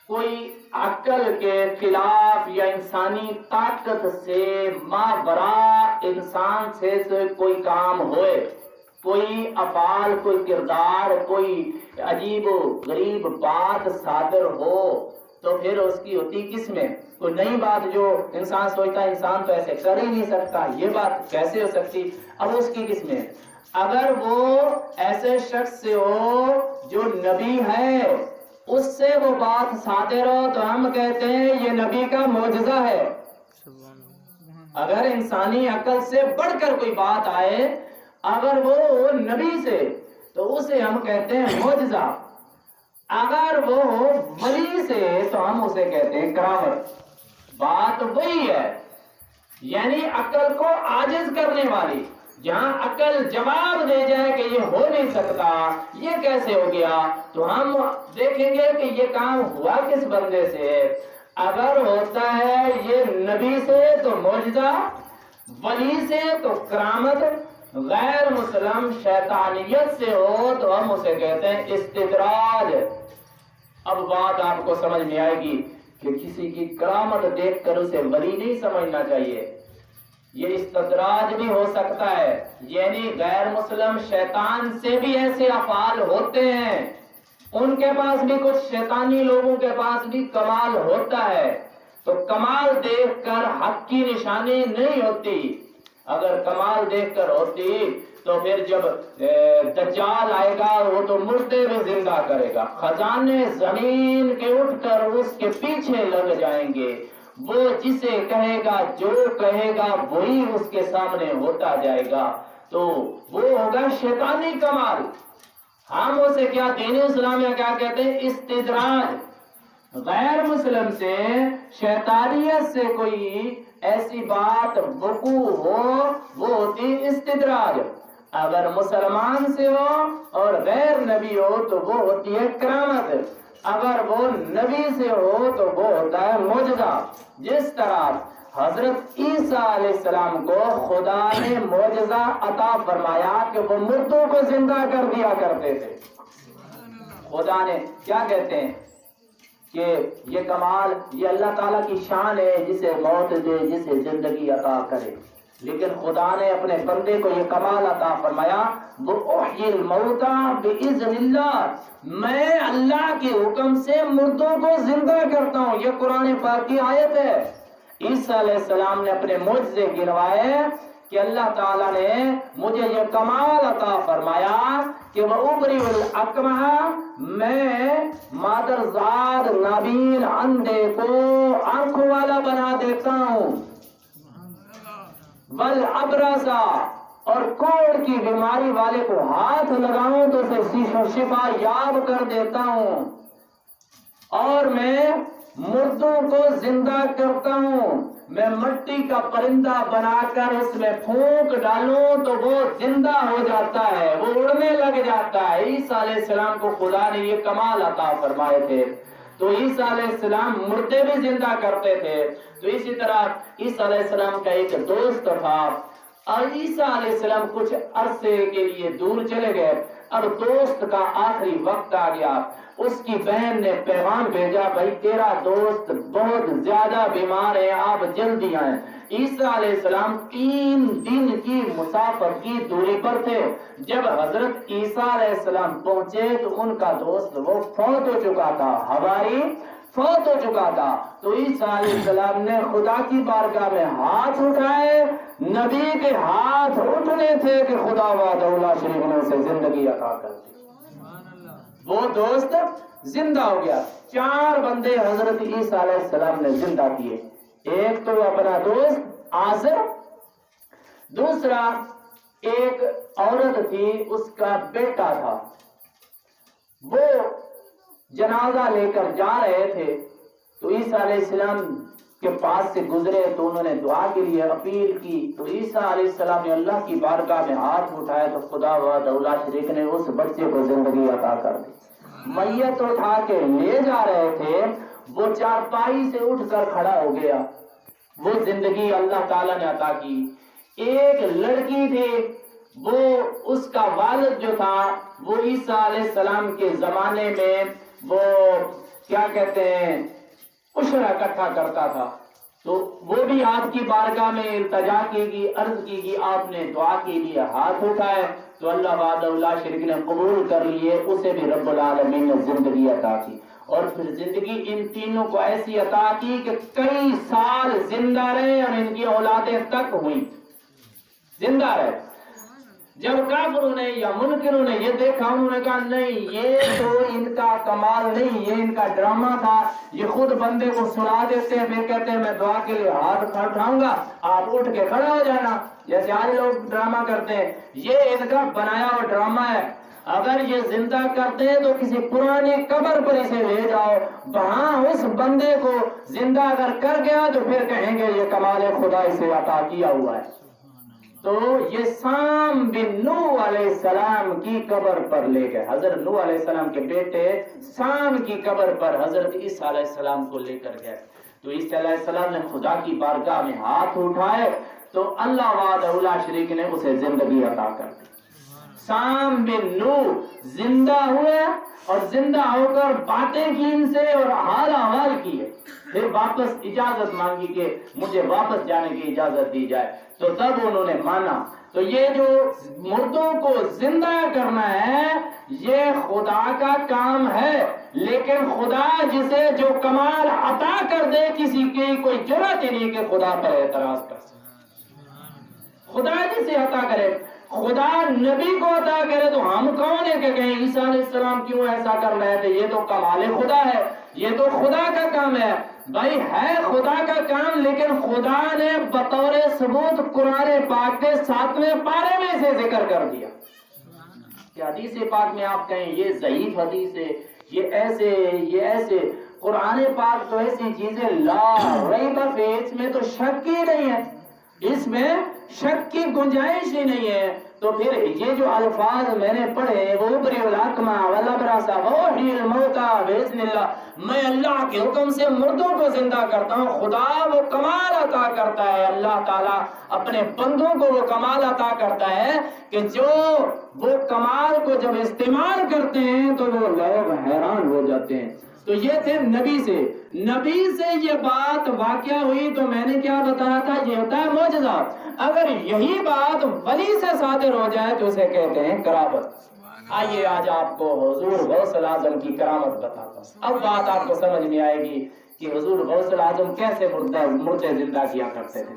کوئی عقل کے خلاف یا انسانی طاقت سے ماورا انسان سے کوئی کام ہوئے، کوئی افعال، کوئی کردار، کوئی عجیب و غریب بات صادر ہو، تو پھر اس کی ہوتی کس میں؟ کوئی نئی بات جو انسان سوچتا ہے انسان تو ایسے کر ہی نہیں سکتا، یہ بات کیسے ہو سکتی، اب اس کی کس میں؟ اگر وہ ایسے شخص سے ہو جو نبی ہے، اس سے وہ بات صادر ہو تو ہم کہتے ہیں یہ نبی کا معجزہ ہے۔ اگر انسانی عقل سے بڑھ کر کوئی بات آئے اگر وہ نبی سے تو اسے ہم کہتے ہیں معجزہ، اگر وہ ولی سے تو ہم اسے کہتے ہیں کرامت۔ بات وہی ہے، یعنی عقل کو عاجز کرنے والی، جہاں عقل جواب دے جائے کہ یہ ہو نہیں سکتا، یہ کیسے ہو گیا، تو ہم دیکھیں گے کہ یہ کام ہوا کس بندے سے۔ اگر ہوتا ہے یہ نبی سے تو معجزہ، ولی سے تو کرامت، غیر مسلم شیطانیت سے ہو تو ہم اسے کہتے ہیں استدراج۔ اب بات آپ کو سمجھ میں آئے گی کہ کسی کی کرامت دیکھ کر اسے ولی نہیں سمجھنا چاہیے، یہ استدراج بھی ہو سکتا ہے، یعنی غیر مسلم شیطان سے بھی ایسے افعال ہوتے ہیں، ان کے پاس بھی کچھ شیطانی لوگوں کے پاس بھی کمال ہوتا ہے، تو کمال دیکھ کر حق کی نشانی نہیں ہوتی۔ اگر کمال دیکھ کر ہوتی تو پھر جب دجال آئے گا وہ تو مردے بھی زندہ کرے گا، خزانے زمین کے اٹھ کر اس کے پیچھے لگ جائیں گے، وہ جسے کہے گا جو کہے گا وہی اس کے سامنے ہوتا جائے گا، تو وہ ہوگا شیطانی کمال۔ ہم اسے کیا دین اسلامیہ کیا کہتے ہیں؟ استدراج۔ غیر مسلم سے شیطانیت سے کوئی ایسی بات وقوع ہو وہ ہوتی استدراج، اگر مسلمان سے ہو اور غیر نبی ہو تو وہ ہوتی ہے کرامت، اگر وہ نبی سے ہو تو وہ ہوتا ہے معجزہ۔ جس طرح حضرت عیسیٰ علیہ السلام کو خدا نے معجزہ عطا فرمایا کہ وہ مردوں کو زندہ کر دیا کرتے تھے، خدا نے کیا کہتے ہیں کہ یہ کمال یہ اللہ تعالیٰ کی شان ہے، جسے موت دے جسے زندگی عطا کرے، لیکن خدا نے اپنے بندے کو یہ کمال عطا فرمایا، وَأُحْيِي الْمَوْتَى بِإِذْنِ اللَّهِ، میں اللہ کے حکم سے مردوں کو زندہ کرتا ہوں، یہ قرآن پاک کی آیت ہے۔ عیسیٰ علیہ السلام نے اپنے معجزے گنوائے کہ اللہ تعالیٰ نے مجھے یہ کمال عطا فرمایا کہ وَأُبْرِئُ الْأَكْمَحَ، میں مادرزاد نابین اندھے کو آنکھوں والا بنا دیتا ہوں، وَالْأَبْرَصَ، اور کوڑ کی بیماری والے کو ہاتھ لگاؤں تو اسے شفا یاب کر دیتا ہوں، اور میں مردوں کو زندہ کرتا ہوں، میں مٹی کا پرندہ بنا کر اس میں پھونک ڈالوں تو وہ زندہ ہو جاتا ہے، وہ اڑنے لگ جاتا ہے۔ عیسیٰ علیہ السلام کو خدا نے یہ کمال عطا فرمائے تھے، تو عیسیٰ علیہ السلام مردے بھی زندہ کرتے تھے۔ تو اسی طرح عیسیٰ علیہ السلام کا ایک دوست تھا، اور عیسیٰ علیہ السلام کچھ عرصے کے لیے دور چلے گئے، اب دوست کا آخری وقت آ گیا، اس کی بہن نے پیغام بھیجا، بھائی تیرا دوست بہت زیادہ بیمار ہے، آپ جلدی آئیں۔ عیسیٰ علیہ السلام 3 دن کی مسافت کی دوری پر تھے، جب حضرت عیسیٰ علیہ السلام پہنچے تو ان کا دوست وہ فوت ہو چکا تھا، حواری فوت ہو چکا تھا۔ تو عیسیٰ علیہ السلام نے خدا کی بارگاہ میں ہاتھ اٹھائے، نبی کے ہاتھ اٹھنے تھے کہ خدا وحدہ لا شریک نے اسے زندگی عطا کر دی، وہ دوست زندہ ہو گیا۔ 4 بندے حضرت عیسیٰ علیہ السلام نے زندہ کیے، ایک تو اپنا دوست عازر، دوسرا ایک عورت تھی اس کا بیٹا تھا، وہ جنازہ لے کر جا رہے تھے تو عیسیٰ علیہ السلام کے پاس سے گزرے تو انہوں نے دعا کے لیے اپیل کی، تو عیسیٰ علیہ السلام نے اللہ کی بارگاہ میں ہاتھ اٹھائے تو خدا وحدہ لا شریک نے اس بچے کو زندگی عطا کر دی۔ میت اٹھا کے لے جا رہے تھے، وہ چارپائی سے اٹھ کر کھڑا ہو گیا، وہ زندگی اللہ تعالیٰ نے عطا کی۔ ایک لڑکی تھی، وہ اس کا والد جو تھا وہ عیسیٰ علیہ السلام کے زمانے میں وہ کیا کہتے ہیں عشرہ اکٹھا کرتا تھا، تو وہ بھی آپ کی بارگاہ میں التجا کی گی، عرض کی گی، آپ نے دعا کے لیے ہاتھ اٹھائے تو اللہ وحدہ لا شریک نے قبول کر لیے، اسے بھی رب العالمین نے زندگی عطا کی، اور پھر زندگی ان تینوں کو ایسی عطا کی کہ کئی سال زندہ رہے اور ان کی اولادیں تک ہوئی، زندہ رہے۔ جب کافروں نے یا منکروں نے یہ دیکھا، انہوں نے کہا نہیں یہ تو ان کا کمال نہیں، یہ ان کا ڈرامہ تھا، یہ خود بندے کو سنا دیتے ہیں، پھر کہتے ہیں میں دعا کے لیے ہاتھ اٹھاؤں گا، آپ اٹھ کے کھڑے ہو جانا، جیسے آج لوگ ڈرامہ کرتے ہیں، یہ ان کا بنایا ہوا ڈرامہ ہے۔ اگر یہ زندہ کرتے ہیں تو کسی پرانی قبر پر اسے لے جاؤ، وہاں اس بندے کو زندہ اگر کر گیا تو پھر کہیں گے یہ کمال خدا اسے عطا کیا ہوا ہے۔ تو یہ سام بن نوح علیہ السلام کی قبر پر لے گئے، حضرت نوح علیہ السلام کے بیٹے سام کی قبر پر حضرت عیسیٰ علیہ السلام کو لے کر گئے، تو عیسیٰ علیہ السلام نے خدا کی بارگاہ میں ہاتھ اٹھائے تو اللہ وحدہ لا شریک نے اسے زندگی عطا کر دی۔ سام بن نوح زندہ ہوئے اور زندہ ہو کر باتیں کی ان سے اور حال احوال کیے، پھر واپس اجازت مانگی کہ مجھے واپس جانے کی اجازت دی جائے، تو تب انہوں نے مانا۔ تو یہ جو مردوں کو زندہ کرنا ہے یہ خدا کا کام ہے، لیکن خدا جسے جو کمال عطا کر دے کسی کی کوئی جرأت ہی نہیں کہ خدا پر اعتراض کر سکے۔ خدا جسے عطا کرے، خدا نبی کو عطا کرے تو ہم کون ہے کہ کہیں عیسیٰ علیہ السلام کیوں ایسا کر رہے تھے، یہ تو کمال خدا ہے، یہ تو خدا کا کام ہے۔ بھائی ہے خدا کا کام، لیکن خدا نے بطور ثبوت قرآن پاک کے 7ویں پارے میں اسے ذکر کر دیا کہ حدیث پاک میں آپ کہیں یہ ضعیف حدیث ہے، یہ ایسے قرآن پاک تو ایسی چیزیں لا ریب فیہ، اس میں تو شک ہی نہیں ہے، اس میں شک کی گنجائش ہی نہیں ہے۔ تو پھر یہ جو الفاظ میں نے پڑھے وہ ابری الاکمہ والابرص واحیی الموتى باذن اللہ، میں اللہ کے حکم سے مردوں کو زندہ کرتا ہوں، خدا وہ کمال عطا کرتا ہے، اللہ تعالیٰ اپنے بندوں کو وہ کمال عطا کرتا ہے کہ جو وہ کمال کو جب استعمال کرتے ہیں تو وہ لوگ حیران ہو جاتے ہیں۔ تو یہ تھے نبی سے یہ بات واقعہ ہوئی، تو میں نے کیا بتایا تھا، یہ ہوتا ہے معجزہ۔ اگر یہی بات ولی سے صادر ہو جائے تو اسے کہتے ہیں کرامت۔ آئیے آج آپ کو حضور غوث الاعظم کی کرامت بتاتا ہوں۔ اب بات آپ کو سمجھ میں آئے گی کہ حضور غوث الاعظم کیسے مردے زندہ کیا کرتے تھے۔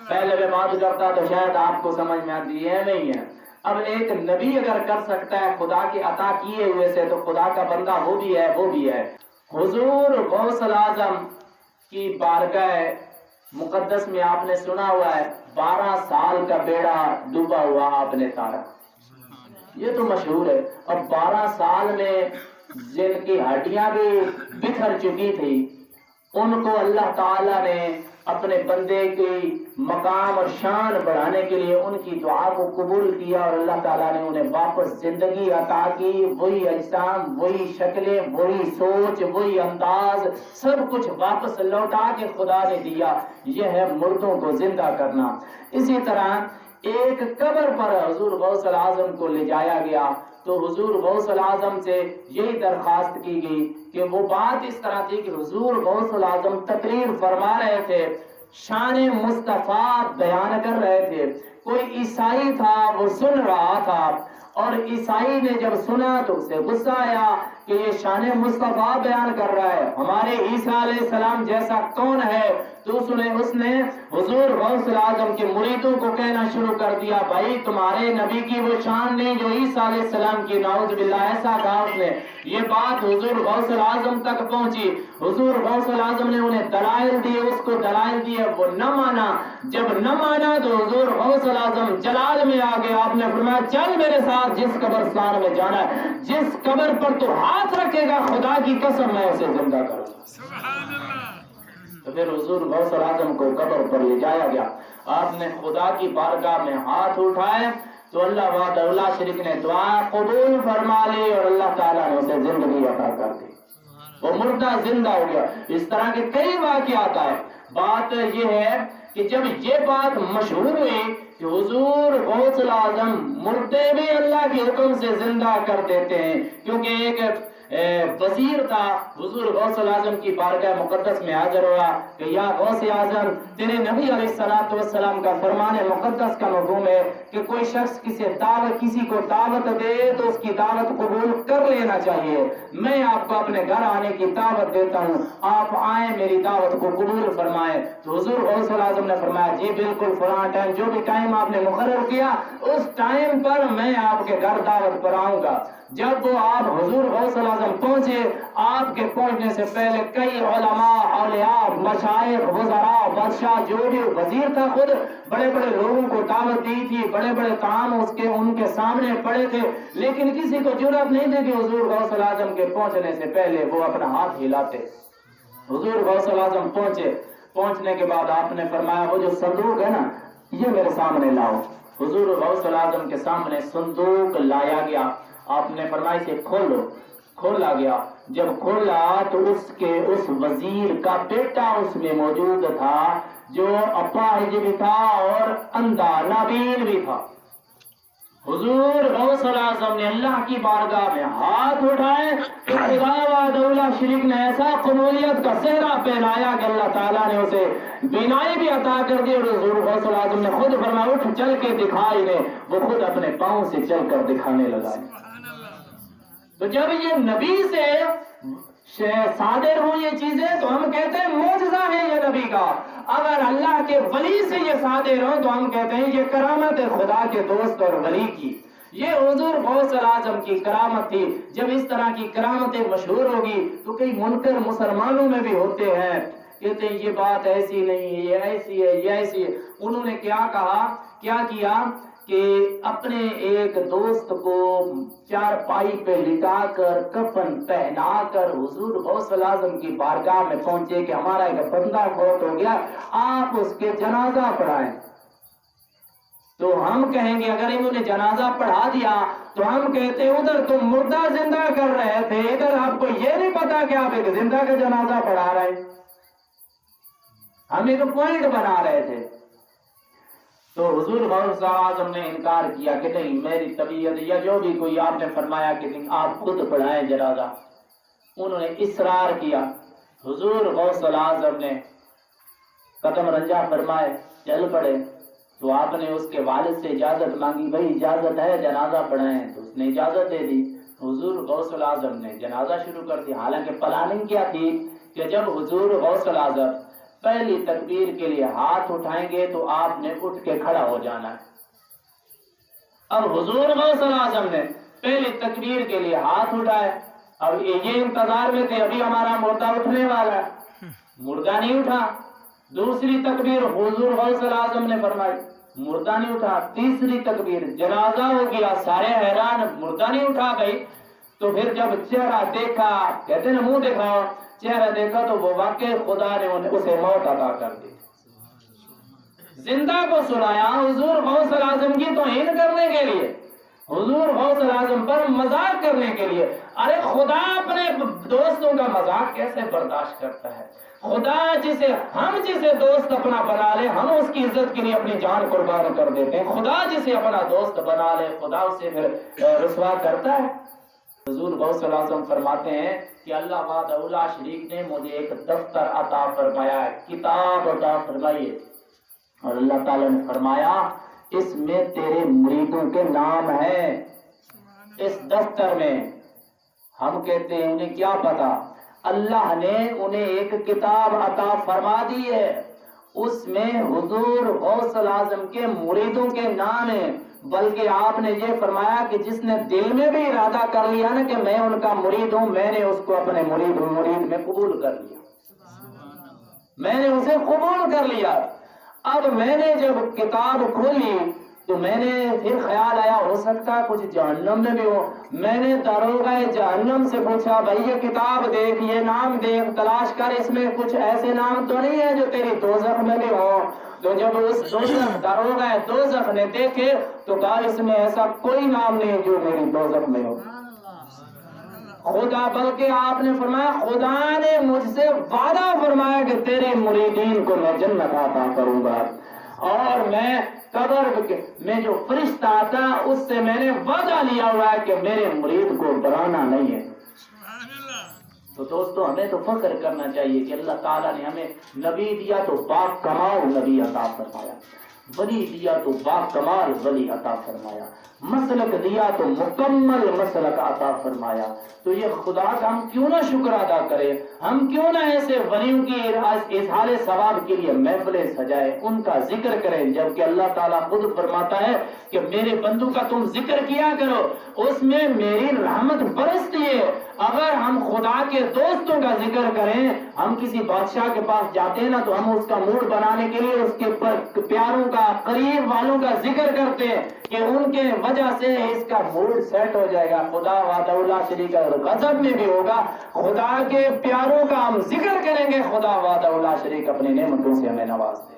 پہلے میں بات کرتا تو شاید آپ کو سمجھ میں آتی ہے نہیں ہے۔ اب ایک نبی اگر کر سکتا ہے خدا کے عطا کیے ہوئے سے، تو خدا کا بندہ وہ بھی ہے۔ حضور غوث الاعظم کی بارگاہ مقدس میں آپ نے سنا ہوا ہے 12 سال کا بیڑا ڈوبا ہوا آپ نے تارا، یہ تو مشہور ہے۔ اور 12 سال میں جن کی ہڈیاں بھی بکھر چکی تھی ان کو اللہ تعالیٰ نے اپنے بندے کی مقام اور شان بڑھانے کے لیے ان کی دعا کو قبول کیا، اور اللہ تعالیٰ نے انہیں واپس زندگی عطا کی، وہی اجسام، وہی شکلیں، وہی سوچ، وہی انداز، سب کچھ واپس لوٹا کے خدا نے دیا۔ یہ ہے مردوں کو زندہ کرنا۔ اسی طرح ایک قبر پر حضور غوث الاعظم کو لے جایا گیا تو حضور غوث الاعظم سے یہی درخواست کی گئی کہ وہ بات اس طرح تھی کہ حضور غوث الاعظم تقریر فرما رہے تھے، شان مصطفیٰ بیان کر رہے تھے، کوئی عیسائی تھا وہ سن رہا تھا، اور عیسائی نے جب سنا تو اسے غصہ آیا کہ یہ شان مصطفیٰ بیان کر رہا ہے، ہمارے عیسیٰ علیہ السلام جیسا کون ہے؟ تو اس نے حضور غوث الاعظم کے مریدوں کو کہنا شروع کر دیا، بھائی تمہارے نبی کی وہ شان نہیں جو عیسیٰ علیہ السلام کی، نعوذ باللہ، ایسا کہا اس نے۔ یہ بات حضور غوث الاعظم تک پہنچی، حضور غوث الاعظم نے انہیں دلائل دیے، اس کو دلائل دیے، وہ نہ مانا۔ جب نہ مانا تو حضور غوث الاعظم جلال میں آ گئے، آپ نے فرمایا چل میرے ساتھ جس قبرستان میں جانا ہے، جس قبر پر تو ہاتھ رکھے گا خدا کی قسم میں اسے زندہ کروں گا۔ تو پھر حضور غوث الاعظم کو قبر پر لے جایا گیا، آپ نے خدا کی بارگاہ میں ہاتھ اٹھائے تو اللہ وحدہ لا شریک نے دعا قبول فرما لی اور اللہ تعالیٰ نے اسے زندگی عطا کر دی، وہ مردہ زندہ ہو گیا۔ اس طرح کے کئی واقعات آئے۔ بات یہ ہے کہ جب یہ بات مشہور ہوئی کہ حضور غوث الاعظم مردے بھی اللہ کے حکم سے زندہ کر دیتے ہیں، کیونکہ ایک وزیر تھا، حضور غوث اعظم کی بارگاہ مقدس میں حاضر ہوا کہ یا غوث اعظم، تیرے نبی علیہ السلام کا فرمان مقدس کا مفہوم ہے کہ کوئی شخص کسی کو دعوت دے تو اس کی دعوت قبول کر لینا چاہیے، میں آپ کو اپنے گھر آنے کی دعوت دیتا ہوں، آپ آئیں میری دعوت کو قبول فرمائیں۔ تو حضور غوث اعظم نے فرمایا جی بالکل، فلاں ٹائم، جو بھی ٹائم آپ نے مقرر کیا اس ٹائم پر میں آپ کے گھر دعوت پر آؤں گا۔ جب وہ آپ حضور غوث اعظم پہنچے، آپ کے پہنچنے سے پہلے کئی علماء، اولیاء، مشائخ، وزراء، بادشاہ، جو بھی وزیر تھا خود بڑے بڑے لوگوں کو دعوت دی تھی، بڑے بڑے کام ان کے سامنے پڑے تھے، لیکن کسی کو جرأت نہیں تھی کہ حضور غوث اعظم کے پہنچنے سے پہلے وہ اپنا ہاتھ ہلاتے۔ حضور غوث اعظم پہنچنے کے بعد آپ نے فرمایا وہ جو صندوق ہے نا یہ میرے سامنے لاؤ۔ حضور غوث اعظم کے سامنے صندوق لایا گیا، آپ نے فرمایا اسے کھولو، کھولا گیا۔ جب کھولا تو اس وزیر کا بیٹا اس میں موجود تھا جو اپاہج بھی تھا اور اندھا نابین بھی تھا۔ حضور غوث اعظم نے اللہ کی بارگاہ میں ہاتھ اٹھائے تو خدا وحدہ شریک نے ایسا قبولیت کا صحرا پہنایا کہ اللہ تعالیٰ نے اسے بینائی بھی عطا کر دی، اور حضور غوث اعظم نے خود فرمایا اٹھ چل کے دکھا انہیں، وہ خود اپنے پاؤں سے چل کر دکھانے لگا۔ تو جب یہ نبی سے صادر ہوں یہ چیزیں تو ہم کہتے ہیں معجزہ ہے یہ نبی کا، اگر اللہ کے ولی سے یہ صادر ہوں تو ہم کہتے ہیں یہ کرامت ہے خدا کے دوست اور ولی کی۔ یہ حضور غوث اعظم کی کرامت تھی۔ جب اس طرح کی کرامتیں مشہور ہوگی تو کئی منکر مسلمانوں میں بھی ہوتے ہیں، کہتے ہیں یہ بات ایسی نہیں ہے، یہ ایسی ہے، یہ ایسی ہے۔ انہوں نے کیا کیا کہ اپنے ایک دوست کو چارپائی پہ لٹا کر کفن پہنا کر حضور غوث اعظم کی بارگاہ میں پہنچے کہ ہمارا ایک بندہ فوت ہو گیا، آپ اس کے جنازہ پڑھائیں۔ تو ہم کہیں گے اگر انہوں نے جنازہ پڑھا دیا تو ہم کہتے ہیں ادھر تم مردہ زندہ کر رہے تھے، ادھر آپ کو یہ نہیں پتا کہ آپ ایک زندہ کا جنازہ پڑھا رہے ہیں، ہم ایک پوائنٹ بنا رہے تھے۔ تو حضور غوث اعظم نے انکار کیا کہ نہیں، میری طبیعت یا جو بھی کوئی، آپ نے فرمایا کہ آپ خود پڑھائیں جنازہ۔ انہوں نے اصرار کیا، حضور غوث اعظم نے قدم رنجا فرمائے چل پڑے۔ تو آپ نے اس کے والد سے اجازت مانگی، بھائی اجازت ہے جنازہ پڑھائیں، تو اس نے اجازت دے دی۔ حضور غوث اعظم نے جنازہ شروع کر دیا۔ حالانکہ پلاننگ کیا تھی کہ جب حضور غوث اعظم پہلی تکبیر کے لیے ہاتھ اٹھائیں گے تو آپ نے اٹھ کے کھڑا ہو جانا ہے۔ اب حضور غوث اعظم نے پہلی تکبیر کے لیے ہاتھ اٹھائے، اب یہ انتظار میں تھے ابھی ہمارا مردہ اٹھنے والا ہے، مردہ نہیں اٹھا۔ دوسری تکبیر حضور غوث اعظم نے فرمائی، مردہ نہیں اٹھا۔ تیسری تکبیر جنازہ ہو گیا، سارے حیران، مردہ نہیں اٹھا گئی۔ تو پھر جب چہرہ دیکھا، کہتے ہیں منہ دکھاؤ، چہرہ دیکھا تو وہ واقع خدا نے اسے موت عطا کر دی۔ زندہ کو سنایا حضور غوث اعظم کی توہین کرنے کے لیے، حضور غوث اعظم پر مذاق کرنے کے لیے۔ ارے خدا اپنے دوستوں کا مذاق کیسے برداشت کرتا ہے؟ خدا جسے دوست اپنا بنا لے ہم اس کی عزت کے لیے اپنی جان قربان کر دیتے ہیں، خدا جسے اپنا دوست بنا لے خدا اسے پھر رسوا کرتا ہے۔ حضور غوث اعظم فرماتے ہیں کہ اللہ وحدہ شریک نے مجھے ایک دفتر عطا فرمایا ہے، کتاب عطا فرمائی ہے، اور اللہ تعالیٰ نے فرمایا اس میں تیرے مریدوں کے نام ہیں اس دفتر میں۔ ہم کہتے ہیں انہیں کیا پتا، اللہ نے انہیں ایک کتاب عطا فرما دی ہے، اس میں حضور غوث اعظم کے مریدوں کے نام ہیں۔ بلکہ آپ نے یہ فرمایا کہ جس نے دل میں بھی ارادہ کر لیا نا کہ میں ان کا مرید ہوں، میں نے اس کو اپنے مرید میں قبول کر لیا، میں نے اسے قبول کر لیا۔ اب میں نے جب کتاب کھولی تو میں نے پھر خیال آیا ہو سکتا کچھ جہنم میں بھی ہو۔ میں نے داروغہ جہنم سے پوچھا بھائی یہ کتاب دیکھ، یہ نام دیکھ، تلاش کر اس میں کچھ ایسے نام تو نہیں ہے جو تیری دوزخ میں بھی ہو۔ تو جب اس داروغہ دوزخ نے دیکھے تو کہا اس میں ایسا کوئی نام نہیں جو میری دوزخ میں ہو۔ خدا، بلکہ آپ نے فرمایا خدا نے مجھ سے وعدہ فرمایا کہ تیرے مریدین کو میں جنت عطا کروں گا، اور میں قبر میں جو فرشتہ آتا اس سے میں نے وعدہ لیا ہوا ہے کہ میرے مرید کو ڈرانا نہیں ہے۔ تو دوستو ہمیں تو فخر کرنا چاہیے کہ اللہ تعالیٰ نے ہمیں نبی دیا تو با کمال نبی عطا فرمایا، ولی دیا تو با کمال ولی عطا فرمایا، مسلک دیا تو مکمل مسلک عطا فرمایا۔ تو یہ خدا کا ہم کیوں نہ شکر ادا کریں، ہم کیوں نہ ایسے ولیوں کی اظہار ثواب کے لیے محفلیں سجائیں، ان کا ذکر کریں، جبکہ اللہ تعالیٰ خود فرماتا ہے کہ میرے بندوں کا تم ذکر کیا کرو، اس میں میری رحمت برستی ہے۔ اگر ہم خدا کے دوستوں کا ذکر کریں، ہم کسی بادشاہ کے پاس جاتے ہیں نا تو ہم اس کا موڈ بنانے کے لیے اس کے پیاروں کا، قریب والوں کا ذکر کرتے ہیں کہ ان کے وجہ سے اس کا موڈ سیٹ ہو جائے گا۔ خدا وحدہ لا شریک اور غضب میں بھی ہوگا، خدا کے پیاروں کا ہم ذکر کریں گے، خدا وحدہ لا شریک اپنی نعمتوں سے ہمیں نواز دے۔